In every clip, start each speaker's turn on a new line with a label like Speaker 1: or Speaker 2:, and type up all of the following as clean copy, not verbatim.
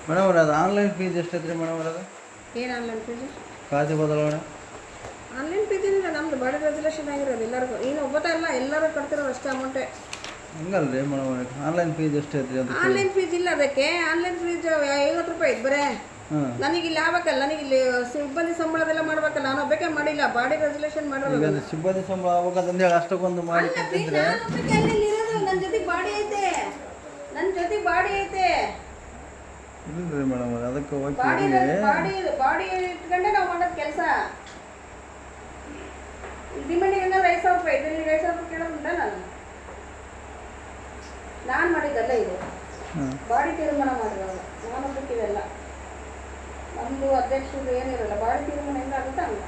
Speaker 1: Madam ಅವ್ರೆ ಅದು online fees ಎಷ್ಟೈತೆ ರೀ ಮೇಡಮ್ ಅವ್ರೆ ಅದು
Speaker 2: ಏನು ಆನ್ಲೈನ್ ಫೀಸ್?
Speaker 1: ಖಾತೆ ಬದಲಾವಣೆ
Speaker 2: ಆನ್ಲೈನ್ ಫೀಸ್ ಏನಿಲ್ಲ, ನಮ್ದು ಬಾಡಿ ರೆಸಲ್ಯೂಷನ್ ಆಗಿರೋದು ಎಲ್ಲರಿಗೂ. ಇನ್ನು ಒಬ್ಬತ್ತ ಇಲ್ಲ, ಎಲ್ಲರೂ ಕಟ್ತಿರೋದು ಅಷ್ಟೇ ಅಮೌಂಟೇ.
Speaker 1: ಹಂಗಲ್ಲ ರೀ ಮೇಡಮ್ ಅವ್ರೆ ಆನ್ಲೈನ್ ಫೀಸ್ ಎಷ್ಟೈತೆ ರೀ ಅಂತ
Speaker 2: ಆನ್ಲೈನ್ ಫೀಸ್ ಇಲ್ಲ ಅದಕ್ಕೆ. ಆನ್ಲೈನ್ ಫೀಸ್ 50 ರೂಪಾಯಿ ಐತೆ ಬರೇ.
Speaker 1: ಹಾಂ
Speaker 2: ನನಗೆ ಇಲ್ಲಿ ಆಗ್ಬೇಕಲ್ಲ, ನನಗೆ ಇಲ್ಲಿ ಸಿಬ್ಬಂದಿ ಸಂಬಳದೆಲ್ಲ ಮಾಡ್ಬೇಕಲ್ಲ, ನಾನು ಒಬ್ಬಕ್ಕೆ ಮಾಡಿಲ್ಲ, ಬಾಡಿ ರೆಸಲ್ಯೂಷನ್ ಮಾಡಿರೋದು.
Speaker 1: ಈಗ ಅದು ಸಿಬ್ಬಂದಿ ಸಂಬಳ ಆಗ್ಬೇಕಂತಂದು ಹೇಳಿ ಅಷ್ಟಕ್ಕೊಂದು ಮಾಡಿ ಕೊಟ್ಟಿದ್ರೆ
Speaker 2: ನನ್ನ ಜೊತೆಗೆ ಬಾಡಿ ಐತೆ, ನನ್ನ ಜೊತೆಗೆ ಬಾಡಿ ಐತೆ.
Speaker 1: ಇಲ್ಲ ರೀ ಮೇಡಮ್ ಅವ್ರೆ ಅದಕ್ಕೆ
Speaker 2: ಬಾಡಿ
Speaker 1: ಹೋಗಿ
Speaker 2: ಬಾಡಿ ಬಾಡಿ ಇಟ್ಕೊಂಡೆ ನಾವು ಮಾಡೋದು ಕೆಲಸ. ಡಿಮ್ಯಾಂಡಿಗೆ ಏನಾದ್ರು 5,000 ರೂಪಾಯಿ ಇದೆ, ನೀವು 5,000 ರೂಪಾಯಿ ಕೇಳೋದುಂಟ? ನಾನು ಮಾಡಿದ್ದಲ್ಲ ಇದು, ಬಾಡಿ ತೀರ್ಮಾನ ಮಾಡಿರೋದು. ನಾನು ಬಿಟ್ಟಿದೆಲ್ಲ ನಮ್ಮದು ಅಧ್ಯಕ್ಷರು ಏನಿರಲ್ಲ, ಬಾಡಿ ತೀರ್ಮಾನ ಹೆಂಗಾಗುತ್ತೆ ಹಂಗ.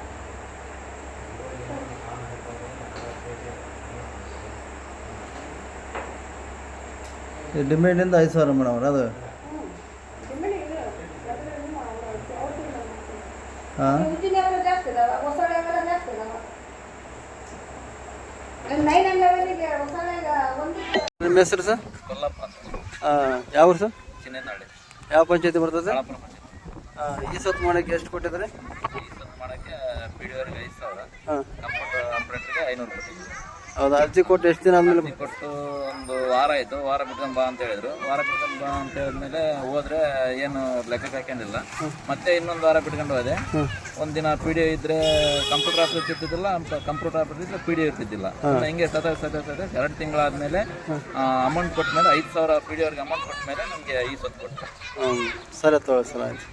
Speaker 1: ಡಿಮ್ಯಾಂಡಿಂದ 5,000 ಮೇಡಮ್ ಅವ್ರೆ ಅದು ಹಾಂ
Speaker 2: ಉಜ್ಜಿನ ಅವೆಲ್ಲ ಜಾಸ್ತಿ ಇದಾವೆ, ಹೊಸಳೆ ಅವೆಲ್ಲ ಜಾಸ್ತಿ ಇದಾವೆ. 9 ಲೆವೆಲಿಗೆ ಹೊಸಳೆಗ ಒಂದು.
Speaker 1: ನಿಮ್ಮ ಹೆಸರು ಸರ್?
Speaker 3: ಕೊಲ್ಲಪ್ಪ
Speaker 1: ಯಾವ ಊರು ಸರ್?
Speaker 3: ಚಿನ್ನನಾಡಿ
Speaker 1: ಯಾವ ಪಂಚಾಯತಿ ಬರ್ತದೆ ಸರ್?
Speaker 3: ಕಳಾಪುರ ಪಂಚಾಯತ್.
Speaker 1: ಈ ಸತ್ತು ಮಾಡೋಕ್ಕೆ ಎಷ್ಟು ಕೊಟ್ಟಿದ್ದಾರೆ?
Speaker 3: ಈ ಸತ್ ಮಾಡೋಕ್ಕೆ PDOರಿಗೆ 5,000,
Speaker 1: ಹಾಂ
Speaker 3: ಕಂಪ್ಯೂಟರ್ ಆಪ್ರೇಟ್ರಿಗೆ 500 ಕೊಟ್ಟಿದ್ವಿ.
Speaker 1: ಹೌದಾ? ಅರ್ಜಿ ಕೊಟ್ಟು ಎಷ್ಟು ದಿನ ಆದಮೇಲೆ?
Speaker 3: ಅರ್ಜಿ ಕೊಟ್ಟು ಒಂದು ವಾರ ಆಯಿತು. ವಾರ ಬಿಟ್ಕೊಂಡು ಬಾ ಅಂತ ಹೇಳಿದ್ರು. ವಾರ ಬಿಟ್ಕೊಂಡು ಬಾ ಅಂತ ಹೇಳಿದ್ಮೇಲೆ ಹೋದ್ರೆ ಏನು ಲೆಕ್ಕಕ್ಕೆ ಹಾಕೊಂಡಿಲ್ಲ. ಮತ್ತೆ ಇನ್ನೊಂದು ವಾರ ಬಿಟ್ಕೊಂಡು ಹೋದೆ. ಒಂದಿನ PDO ಇದ್ರೆ ಕಂಪ್ಯೂಟರ್ ಆಪ್ರೇಟ್ ಇರ್ತಿದ್ದಿಲ್ಲ, ಕಂಪ್ಯೂಟರ್ ಆಪ್ರೇಟ್ ಇದ್ರೆ PDO ಇರ್ತಿದ್ದಿಲ್ಲ. ಹಿಂಗೆ ಸತ 2 ತಿಂಗಳಾದ್ಮೇಲೆ ಅಮೌಂಟ್ ಕೊಟ್ಟ ಮೇಲೆ 5,000 PDOರಿಗೆ ಅಮೌಂಟ್ ಕೊಟ್ಟ ಮೇಲೆ ನಮಗೆ ಈ ಸೊತ್ತು ಕೊಟ್ಟು.
Speaker 1: ಸರಿ ತಗೊಳ್ಳಿ ಸರ್, ಆಯ್ತು.